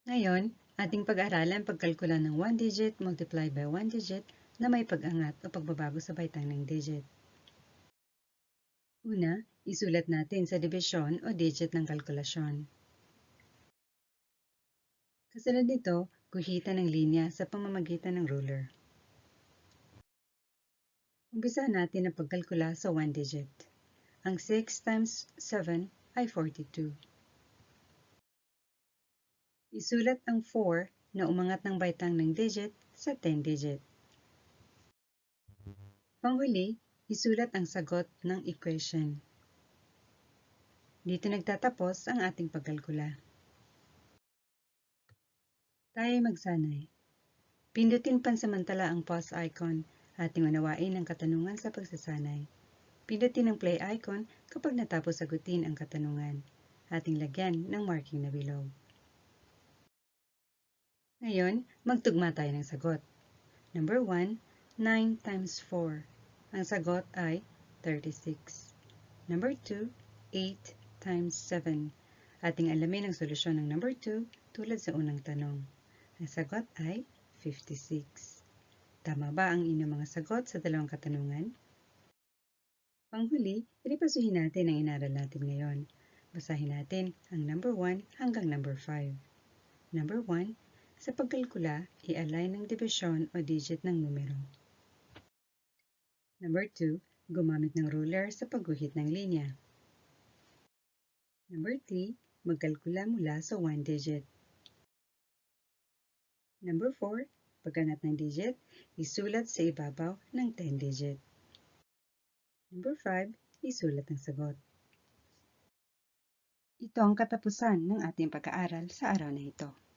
Ngayon, ating pag-aralan pagkalkula ng 1 digit multiplied by 1 digit na may pag-angat o pagbabago sa baitang ng digit. Una, isulat natin sa dibisyon o digit ng kalkulasyon. Kasunod nito, guhitan ng linya sa pamamagitan ng ruler. Umpisa natin ang pagkalkula sa 1 digit. Ang 6 times 7 ay 42. Isulat ang 4 na umangat ng baitang ng digit sa 10 digit. Panghuli, isulat ang sagot ng equation. Dito nagtatapos ang ating pagkalkula. Tayo ay magsanay. Pindutin pansamantala ang pause icon. Ating unawain ang katanungan sa pagsasanay. Pindutin ang play icon kapag natapos sagutin ang katanungan. Ating lagyan ng marking na bilog. Ngayon, magtugma tayo ng sagot. Number 1, 9 times 4. Ang sagot ay 36. Number 2, 8 times 7. Ating alamin ang solusyon ng number 2 tulad sa unang tanong. Ang sagot ay 56. Tama ba ang inyong mga sagot sa dalawang katanungan? Panghuli, iripasuhin natin ang inaral natin ngayon. Basahin natin ang number 1 hanggang number 5. Number 1, sa pagkalkula, i-align ang dibisyon o digit ng numero. Number 2, gumamit ng ruler sa pagguhit ng linya. Number 3, magkalkula mula sa 1 digit. Number 4, pagganap ng digit, isulat sa ibabaw ng 10 digit. Number 5, isulat ang sagot. Ito ang katapusan ng ating pag-aaral sa araw na ito.